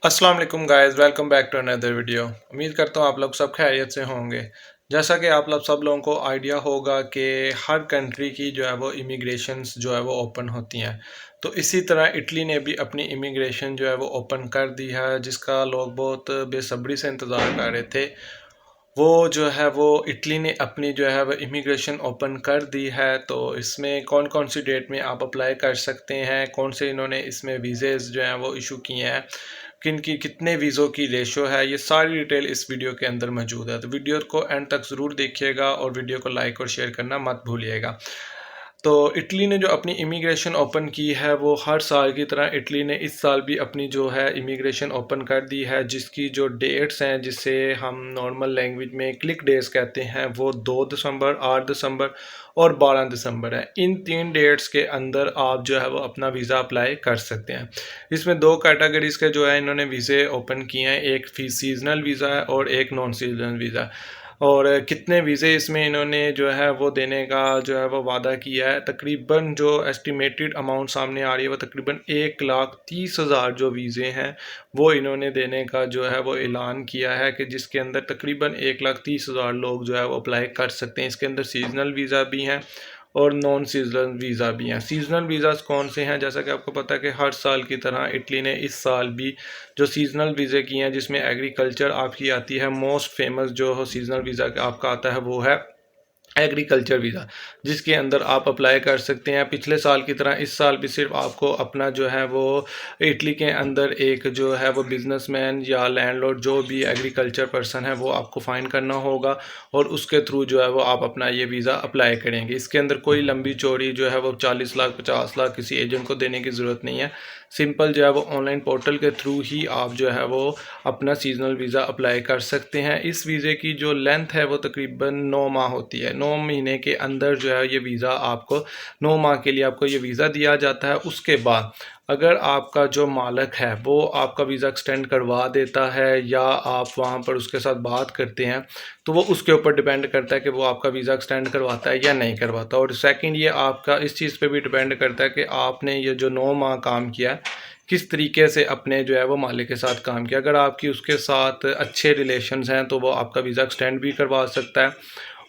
अस्सलाम वालेकुम guys, welcome back to another video. उम्मीद करता हूँ आप लोग सब खैरियत से होंगे। जैसा कि आप लोग सब लोगों को आइडिया होगा कि हर कंट्री की जो है वो इमिग्रेशंस जो है वो ओपन होती हैं। तो इसी तरह इटली ने भी अपनी इमिग्रेशन जो है वो ओपन कर दी है, जिसका लोग बहुत बेसब्री से इंतज़ार कर रहे थे। वो जो है वो इटली ने अपनी जो है वो इमिग्रेशन ओपन कर दी है। तो इसमें कौन कौन सी डेट में आप अप्लाई कर सकते हैं, कौन से इन्होंने इसमें वीज़ेज़ जो हैं वो इशू किए हैं, किन की कितने वीज़ों की रेशो है, ये सारी डिटेल इस वीडियो के अंदर मौजूद है। तो वीडियो को एंड तक ज़रूर देखिएगा और वीडियो को लाइक और शेयर करना मत भूलिएगा। तो इटली ने जो अपनी इमिग्रेशन ओपन की है, वो हर साल की तरह इटली ने इस साल भी अपनी जो है इमिग्रेशन ओपन कर दी है, जिसकी जो डेट्स हैं, जिसे हम नॉर्मल लैंग्वेज में क्लिक डेज कहते हैं, वो 2 दिसंबर, 8 दिसंबर और 12 दिसंबर है। इन 3 डेट्स के अंदर आप जो है वो अपना वीज़ा अप्लाई कर सकते हैं। इसमें 2 कैटेगरीज़ के जो है इन्होंने वीज़े ओपन किए हैं, एक सीज़नल वीज़ा है और एक नॉन सीज़नल वीज़ा है। और कितने वीज़े इसमें इन्होंने जो है वो देने का जो है वो वादा किया है, तकरीबन जो एस्टिमेटेड अमाउंट सामने आ रही है वो तकरीबन 1,30,000 जो वीज़े हैं वो इन्होंने देने का जो है वो ऐलान किया है, कि जिसके अंदर तकरीबन 1,30,000 लोग जो है वो अप्लाई कर सकते हैं। इसके अंदर सीजनल वीज़ा भी हैं और नॉन सीजनल वीज़ा भी हैं। सीजनल वीज़ाज़ कौन से हैं? जैसा कि आपको पता है कि हर साल की तरह इटली ने इस साल भी जो सीजनल वीज़े किए हैं, जिसमें एग्रीकल्चर आपकी आती है। मोस्ट फेमस जो सीजनल वीज़ा आपका आता है वो है एग्रीकल्चर वीज़ा, जिसके अंदर आप अप्लाई कर सकते हैं। पिछले साल की तरह इस साल भी सिर्फ आपको अपना जो है वो इटली के अंदर एक जो है वो बिजनेसमैन या लैंडलॉर्ड जो भी एग्रीकल्चर पर्सन है वो आपको फाइंड करना होगा, और उसके थ्रू जो है वो आप अपना ये वीज़ा अप्लाई करेंगे। इसके अंदर कोई लंबी चौड़ी जो है वो 40 लाख 50 लाख किसी एजेंट को देने की ज़रूरत नहीं है। सिंपल जो है वो ऑनलाइन पोर्टल के थ्रू ही आप जो है वो अपना सीजनल वीज़ा अप्लाई कर सकते हैं। इस वीज़े की जो लेंथ है वो तकरीबन 9 माह होती है। 9 महीने के अंदर जो है ये वीज़ा आपको 9 माह के लिए आपको ये वीज़ा दिया जाता है। उसके बाद अगर आपका जो मालिक है वो आपका वीज़ा एक्सटेंड करवा देता है, या आप वहाँ पर उसके साथ बात करते हैं, तो वो उसके ऊपर डिपेंड करता है कि वो आपका वीज़ा एक्सटेंड करवाता है या नहीं करवाता। और सेकंड ये आपका इस चीज़ पे भी डिपेंड करता है कि आपने ये जो 9 माह काम किया है, किस तरीके से अपने जो है वो मालिक के साथ काम किया। अगर आपकी उसके साथ अच्छे रिलेशंस हैं तो वो आपका वीज़ा एक्सटेंड भी करवा सकता है।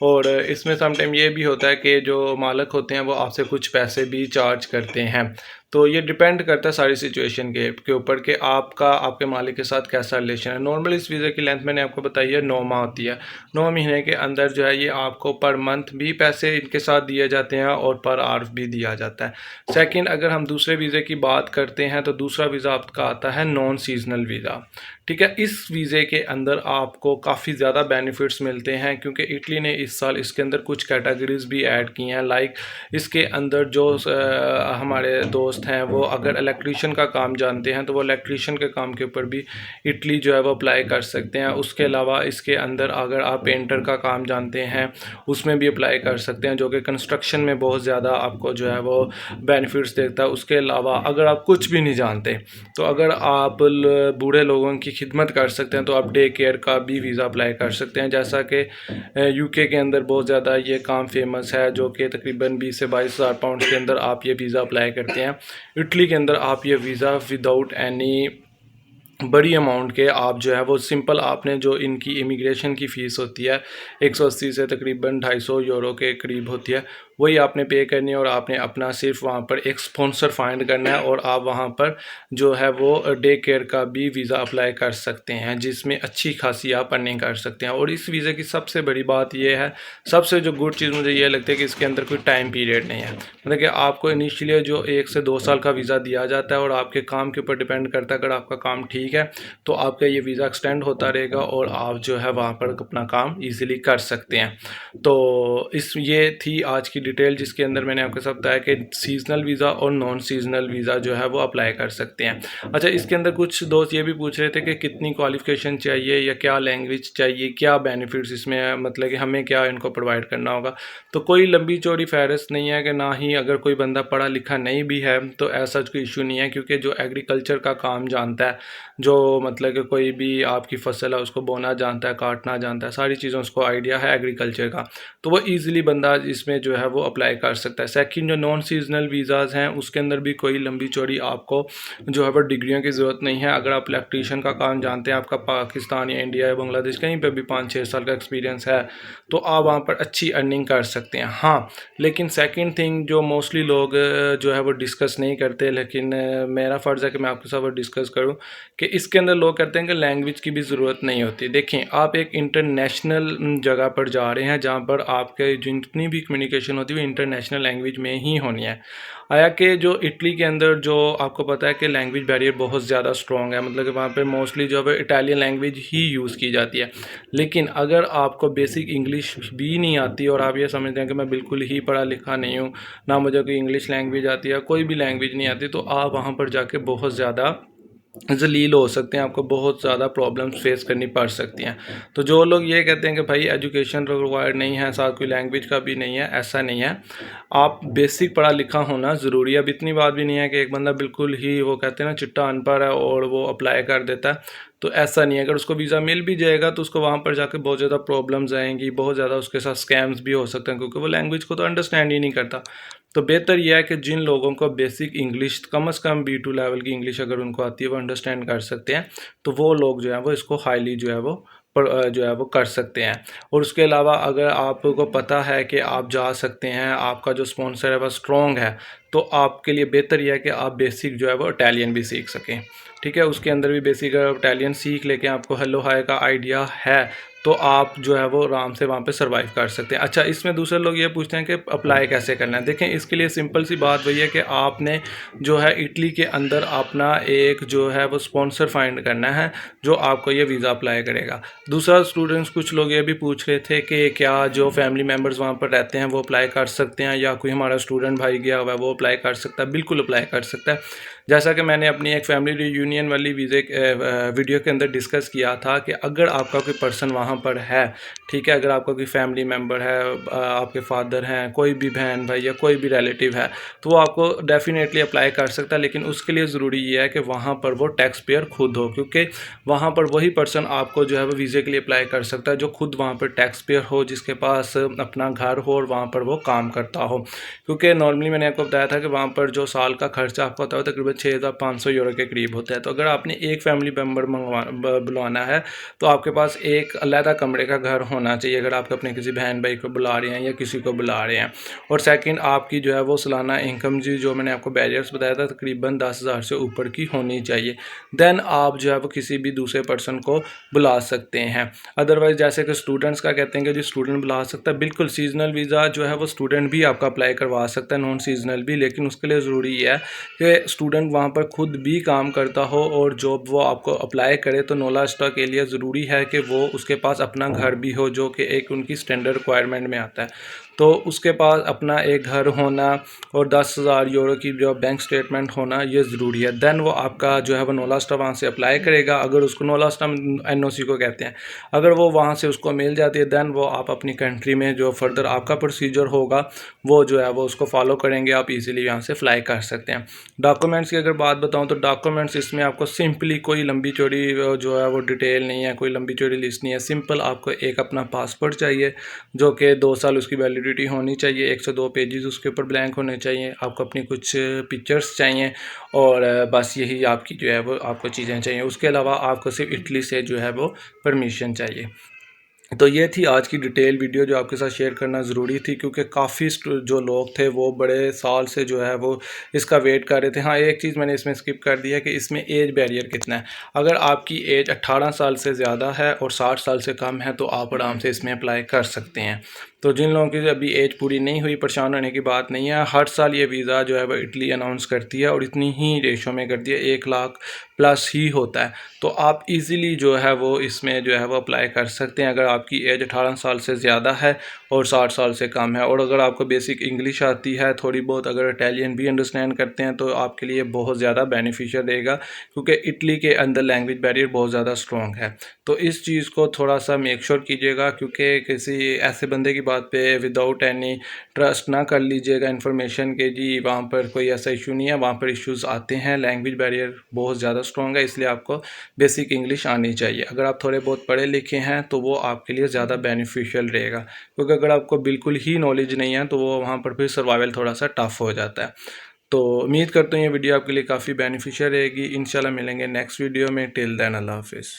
और इसमें समटाइम ये भी होता है कि जो मालिक होते हैं वो आपसे कुछ पैसे भी चार्ज करते हैं। तो ये डिपेंड करता है सारी सिचुएशन के ऊपर कि आपका आपके मालिक के साथ कैसा रिलेशन है। नॉर्मल इस वीज़ा की लेंथ मैंने आपको बताई है 9 माह होती है। 9 महीने के अंदर जो है ये आपको पर मंथ भी पैसे इनके साथ दिए जाते हैं और पर आवर भी दिया जाता है। सेकंड, अगर हम दूसरे वीज़े की बात करते हैं तो दूसरा वीज़ा आपका आता है नॉन सीजनल वीज़ा। ठीक है, इस वीज़े के अंदर आपको काफ़ी ज़्यादा बेनिफिट्स मिलते हैं, क्योंकि इटली ने इस साल इसके अंदर कुछ कैटेगरीज़ भी ऐड की हैं। लाइक इसके अंदर जो हमारे दोस्त हैं वो अगर इलेक्ट्रीशियन का काम जानते हैं तो वो इलेक्ट्रीशियन के काम के ऊपर भी इटली जो है वो अप्लाई कर सकते हैं। उसके अलावा इसके अंदर अगर आप पेंटर का काम जानते हैं उसमें भी अप्लाई कर सकते हैं, जो कि कंस्ट्रक्शन में बहुत ज़्यादा आपको जो है वो बेनिफिट्स देता है। उसके अलावा अगर आप कुछ भी नहीं जानते, तो अगर आप बूढ़े लोगों की खिदमत कर सकते हैं, तो आप डे केयर का भी वीज़ा अप्लाई कर सकते हैं। जैसा कि यूके के अंदर बहुत ज़्यादा ये काम फेमस है, जो कि तकरीबन 20 से 22,000 पाउंड के अंदर आप ये वीज़ा अप्लाई करते हैं। इटली के अंदर आप ये वीज़ा विदाउट एनी बड़ी अमाउंट के आप जो है वो सिंपल आपने जो इनकी इमिग्रेशन की फ़ीस होती है 180 से तकरीबन 250 यूरो के करीब होती है, वही आपने पे करनी है। और आपने अपना सिर्फ वहाँ पर एक स्पॉन्सर फाइंड करना है, और आप वहाँ पर जो है वो डे केयर का भी वीज़ा अप्लाई कर सकते हैं, जिसमें अच्छी खासी आप अर्निंग कर सकते हैं। और इस वीज़े की सबसे बड़ी बात यह है, सबसे जो गुड चीज़ मुझे ये लगती है कि इसके अंदर कोई टाइम पीरियड नहीं है। मतलब कि आपको इनिशियली जो 1 से 2 साल का वीज़ा दिया जाता है, और आपके काम के ऊपर डिपेंड करता है। अगर आपका काम ठीक है तो आपका ये वीज़ा एक्सटेंड होता रहेगा, और आप जो है वहाँ पर अपना काम ईज़िली कर सकते हैं। तो ये थी आज की डिटेल, जिसके अंदर मैंने आपके साथ बताया कि सीजनल वीज़ा और नॉन सीजनल वीज़ा जो है वो अप्लाई कर सकते हैं। अच्छा, इसके अंदर कुछ दोस्त ये भी पूछ रहे थे कि कितनी क्वालिफ़िकेशन चाहिए, या क्या लैंग्वेज चाहिए, क्या बेनिफिट्स इसमें है, मतलब कि हमें क्या इनको प्रोवाइड करना होगा। तो कोई लंबी चौड़ी फहरिस्त नहीं है, कि ना ही अगर कोई बंदा पढ़ा लिखा नहीं भी है तो ऐसा कोई इशू नहीं है, क्योंकि जो एग्रीकल्चर का काम जानता है, जो मतलब कि कोई भी आपकी फसल है उसको बोना जानता है, काटना जानता है, सारी चीज़ें उसको आइडिया है एग्रीकल्चर का, तो वो ईज़िली बंदा इसमें जो है वो अप्लाई कर सकता है। सेकंड, जो नॉन सीजनल वीज़ाज़ हैं उसके अंदर भी कोई लंबी चौड़ी आपको जो है वो डिग्रियों की ज़रूरत नहीं है। अगर आप इलेक्ट्रीशियन का काम जानते हैं, आपका पाकिस्तान या इंडिया या बांग्लादेश कहीं पर भी 5-6 साल का एक्सपीरियंस है, तो आप वहाँ पर अच्छी अर्निंग कर सकते हैं। हाँ, लेकिन सेकंड थिंग जो मोस्टली लोग जो है वो डिस्कस नहीं करते, लेकिन मेरा फ़र्ज़ है कि मैं आपके साथ वो डिस्कस करूँ, कि इसके अंदर लोग कहते हैं कि लैंग्वेज की भी ज़रूरत नहीं होती। देखें, आप एक इंटरनेशनल जगह पर जा रहे हैं जहाँ पर आपके जितनी भी कम्युनिकेशन होती है वो इंटरनेशनल लैंग्वेज में ही होनी है। आया कि जो इटली के अंदर जो आपको पता है कि लैंग्वेज बैरियर बहुत ज़्यादा स्ट्रॉन्ग है, मतलब कि वहाँ पे मोस्टली जो है इटालियन लैंग्वेज ही यूज़ की जाती है। लेकिन अगर आपको बेसिक इंग्लिश भी नहीं आती और आप ये समझते हैं कि मैं बिल्कुल ही पढ़ा लिखा नहीं हूँ, ना मुझे कोई इंग्लिश लैंग्वेज आती है, कोई भी लैंग्वेज नहीं आती, तो आप वहाँ पर जाके बहुत ज़्यादा ज़लील हो सकते हैं, आपको बहुत ज़्यादा प्रॉब्लम्स फेस करनी पड़ सकती हैं। तो जो लोग ये कहते हैं कि भाई एजुकेशन रिक्वायर्ड नहीं है, साथ कोई लैंग्वेज का भी नहीं है, ऐसा नहीं है। आप बेसिक पढ़ा लिखा होना ज़रूरी है। अब इतनी बात भी नहीं है कि एक बंदा बिल्कुल ही वो कहते हैं ना चिट्टा अनपढ़ है और वो अप्लाई कर देता है, तो ऐसा नहीं है। अगर उसको वीज़ा मिल भी जाएगा तो उसको वहाँ पर जाकर बहुत ज़्यादा प्रॉब्लम्स आएंगी, बहुत ज़्यादा उसके साथ स्कैम्स भी हो सकते हैं, क्योंकि वो लैंग्वेज को तो अंडरस्टैंड ही नहीं करता। तो बेहतर यह है कि जिन लोगों को बेसिक इंग्लिश कम से कम B2 लेवल की इंग्लिश अगर उनको आती है, वो अंडरस्टैंड कर सकते हैं, तो वो लोग जो है वो इसको हाईली जो है वो जो है वो कर सकते हैं। और उसके अलावा अगर आपको पता है कि आप जा सकते हैं, आपका जो स्पॉन्सर है वह स्ट्रॉन्ग है, तो आपके लिए बेहतर यह है कि आप बेसिक जो है वो इटालियन भी सीख सकें। ठीक है, उसके अंदर भी बेसिक इटालियन सीख लेके आपको हेलो हाय का आइडिया है, तो आप जो है वो आराम से वहाँ पे सर्वाइव कर सकते हैं। अच्छा, इसमें दूसरे लोग ये पूछते हैं कि अप्लाई कैसे करना है। देखें, इसके लिए सिंपल सी बात वही है कि आपने जो है इटली के अंदर अपना एक जो है वो स्पॉन्सर फाइंड करना है जो आपको ये वीज़ा अप्लाई करेगा। दूसरा, स्टूडेंट्स कुछ लोग ये भी पूछ रहे थे कि क्या जो फैमिली मेम्बर्स वहाँ पर रहते हैं वो अप्लाई कर सकते हैं, या कोई हमारा स्टूडेंट भाई गया हुआ है वो अप्लाई कर सकता है। बिल्कुल अप्लाई कर सकता है। जैसा कि मैंने अपनी एक फैमिली रियूनियन वाली वीडियो के अंदर डिस्कस किया था कि अगर आपका कोई पर्सन वहाँ पर है, ठीक है, अगर आपका कोई फैमिली मेम्बर है, आपके फादर हैं, कोई भी बहन भाई या कोई भी रिलेटिव है, तो वो आपको डेफिनेटली अप्लाई कर सकता है। लेकिन उसके लिए ज़रूरी ये है कि वहाँ पर वो टैक्स पेयर खुद हो, क्योंकि वहाँ पर वही पर्सन आपको जो है वो वीज़े के लिए अप्लाई कर सकता है जो खुद वहाँ पर टैक्स पेयर हो, जिसके पास अपना घर हो और वहाँ पर वो काम करता हो। क्योंकि नॉर्मली मैंने आपको बताया था कि वहाँ पर जो साल का खर्चा आपका होता है तकरीबन 6,500 यूरो के करीब होता है। तो अगर आपने एक फैमिली मेम्बर बुलवाना है तो आपके पास एक अलहदा कमरे का घर होना चाहिए, अगर आप अपने किसी बहन भाई को बुला रहे हैं या किसी को बुला रहे हैं। और सेकंड, आपकी जो है वो सालाना इनकम जी जो मैंने आपको बैरियर्स बताया था तकरीबन 10,000 से ऊपर की होनी चाहिए। देन आप जो है वो किसी भी दूसरे पर्सन को बुला सकते हैं। अदरवाइज़ जैसे कि स्टूडेंट्स का कहते हैं कि जी स्टूडेंट बुला सकता है, बिल्कुल सीजनल वीज़ा जो है वो स्टूडेंट भी आपका अप्लाई करवा सकता है, नॉन सीजनल भी, लेकिन उसके लिए ज़रूरी है कि स्टूडेंट वहाँ पर खुद भी काम करता हो और जॉब वो आपको अप्लाई करे। तो नोलास्टा के लिए ज़रूरी है कि वो उसके पास अपना घर भी हो, जो कि एक उनकी स्टैंडर्ड रिक्वायरमेंट में आता है। तो उसके पास अपना एक घर होना और 10,000 यूरो की जो बैंक स्टेटमेंट होना ये ज़रूरी है। देन वो आपका जो है वो नोलास्टा वहाँ से अप्लाई करेगा, अगर उसको नोलास्टा NOC को कहते हैं, अगर वो वहाँ से उसको मिल जाती है, देन वो आप अपनी कंट्री में जो फर्दर आपका प्रोसीजर होगा वो जो है वो उसको फॉलो करेंगे, आप इजीली यहाँ से फ्लाई कर सकते हैं। डॉक्यूमेंट्स की अगर बात बताऊँ तो डॉक्यूमेंट्स इसमें आपको सिंपली कोई लंबी चौड़ी जो है वो डिटेल नहीं है, कोई लंबी चौड़ी लिस्ट नहीं है। सिंपल आपको एक अपना पासपोर्ट चाहिए जो कि 2 साल उसकी वैलिडिटी होनी चाहिए, 1 से 2 पेजेस उसके ऊपर ब्लैंक होने चाहिए, आपको अपनी कुछ पिक्चर्स चाहिए और बस यही आपकी जो है वो आपको चीज़ें चाहिए। उसके अलावा आपको सिर्फ इटली से जो है वो परमिशन चाहिए। तो ये थी आज की डिटेल वीडियो जो आपके साथ शेयर करना ज़रूरी थी, क्योंकि काफ़ी जो लोग थे वो बड़े साल से जो है वो इसका वेट कर रहे थे। हाँ, एक चीज़ मैंने इसमें स्किप कर दी है कि इसमें एज बैरियर कितना है। अगर आपकी एज 18 साल से ज़्यादा है और 60 साल से कम है तो आप आराम से इसमें अप्लाई कर सकते हैं। तो जिन लोगों की अभी एज पूरी नहीं हुई, परेशान होने की बात नहीं है। हर साल ये वीज़ा जो है वो इटली अनाउंस करती है और इतनी ही रेशो में करती है, 1 लाख प्लस ही होता है। तो आप इजीली जो है वो इसमें जो है वो अप्लाई कर सकते हैं अगर आपकी एज 18 साल से ज़्यादा है और 60 साल से कम है। और अगर आपको बेसिक इंग्लिश आती है थोड़ी बहुत, अगर इटालियन भी अंडरस्टैंड करते हैं, तो आपके लिए बहुत ज़्यादा बेनिफिशियल रहेगा, क्योंकि इटली के अंदर लैंग्वेज बैरियर बहुत ज़्यादा स्ट्रॉन्ग है। तो इस चीज़ को थोड़ा सा मेक श्योर कीजिएगा, क्योंकि किसी ऐसे बंदे की बात पे विदाउट एनी ट्रस्ट ना कर लीजिएगा इन्फॉर्मेशन के जी वहाँ पर कोई ऐसा इशू नहीं है। वहाँ पर इश्यूज़ आते हैं, लैंग्वेज बैरियर बहुत ज़्यादा स्ट्रॉन्ग है, इसलिए आपको बेसिक इंग्लिश आनी चाहिए। अगर आप थोड़े बहुत पढ़े लिखे हैं तो वो आपके लिए ज़्यादा बेनिफिशियल रहेगा, क्योंकि अगर आपको बिल्कुल ही नॉलेज नहीं है तो वो वहाँ पर फिर सर्वाइवल थोड़ा सा टफ हो जाता है। तो उम्मीद करता हूँ ये वीडियो आपके लिए काफ़ी बेनिफिशियल रहेगी। इंशाल्लाह मिलेंगे नेक्स्ट वीडियो में। टिल देन अल्लाह हाफिज़।